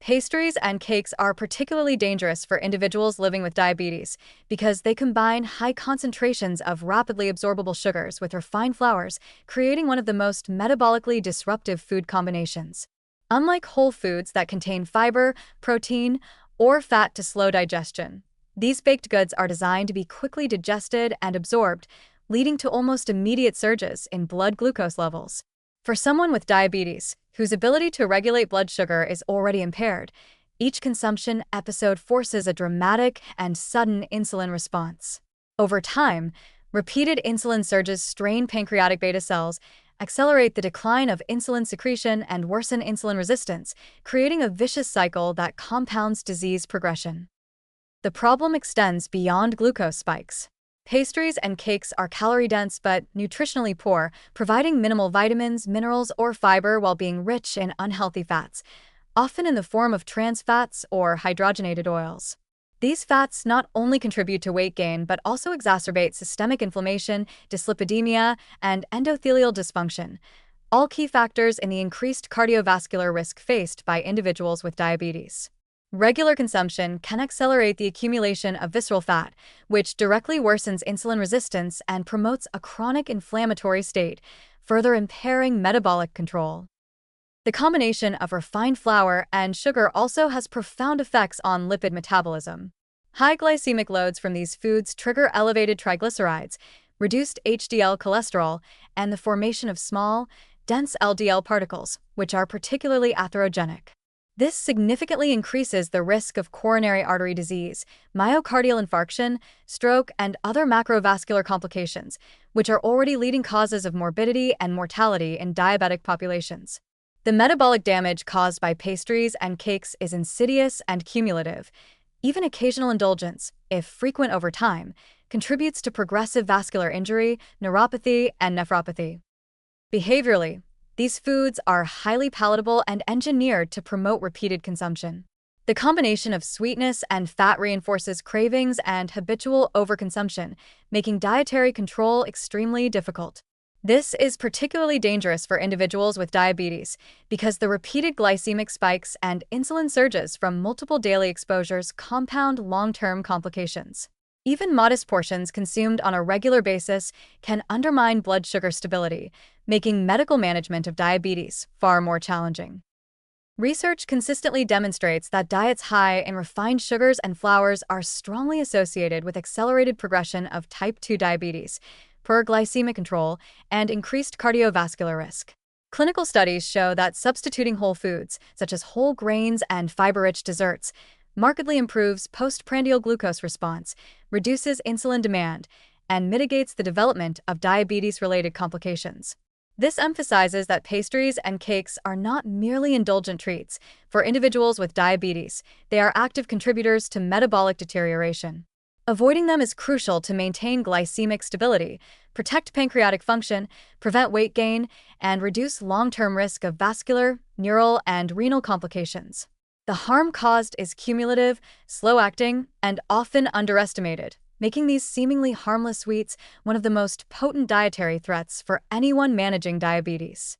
Pastries and cakes are particularly dangerous for individuals living with diabetes because they combine high concentrations of rapidly absorbable sugars with refined flours, creating one of the most metabolically disruptive food combinations. Unlike whole foods that contain fiber, protein, or fat to slow digestion, these baked goods are designed to be quickly digested and absorbed, leading to almost immediate surges in blood glucose levels. For someone with diabetes, whose ability to regulate blood sugar is already impaired, each consumption episode forces a dramatic and sudden insulin response. Over time, repeated insulin surges strain pancreatic beta cells, accelerate the decline of insulin secretion, and worsen insulin resistance, creating a vicious cycle that compounds disease progression. The problem extends beyond glucose spikes. Pastries and cakes are calorie-dense but nutritionally poor, providing minimal vitamins, minerals, or fiber while being rich in unhealthy fats, often in the form of trans fats or hydrogenated oils. These fats not only contribute to weight gain but also exacerbate systemic inflammation, dyslipidemia, and endothelial dysfunction, all key factors in the increased cardiovascular risk faced by individuals with diabetes. Regular consumption can accelerate the accumulation of visceral fat, which directly worsens insulin resistance and promotes a chronic inflammatory state, further impairing metabolic control. The combination of refined flour and sugar also has profound effects on lipid metabolism. High glycemic loads from these foods trigger elevated triglycerides, reduced HDL cholesterol, and the formation of small, dense LDL particles, which are particularly atherogenic. This significantly increases the risk of coronary artery disease, myocardial infarction, stroke, and other macrovascular complications, which are already leading causes of morbidity and mortality in diabetic populations. The metabolic damage caused by pastries and cakes is insidious and cumulative. Even occasional indulgence, if frequent over time, contributes to progressive vascular injury, neuropathy, and nephropathy. Behaviorally, these foods are highly palatable and engineered to promote repeated consumption. The combination of sweetness and fat reinforces cravings and habitual overconsumption, making dietary control extremely difficult. This is particularly dangerous for individuals with diabetes because the repeated glycemic spikes and insulin surges from multiple daily exposures compound long-term complications. Even modest portions consumed on a regular basis can undermine blood sugar stability, making medical management of diabetes far more challenging. Research consistently demonstrates that diets high in refined sugars and flours are strongly associated with accelerated progression of type 2 diabetes, poor glycemic control, and increased cardiovascular risk. Clinical studies show that substituting whole foods, such as whole grains and fiber-rich desserts, markedly improves postprandial glucose response, reduces insulin demand, and mitigates the development of diabetes-related complications. This emphasizes that pastries and cakes are not merely indulgent treats. For individuals with diabetes, they are active contributors to metabolic deterioration. Avoiding them is crucial to maintain glycemic stability, protect pancreatic function, prevent weight gain, and reduce long-term risk of vascular, neural, and renal complications. The harm caused is cumulative, slow-acting, and often underestimated, making these seemingly harmless sweets one of the most potent dietary threats for anyone managing diabetes.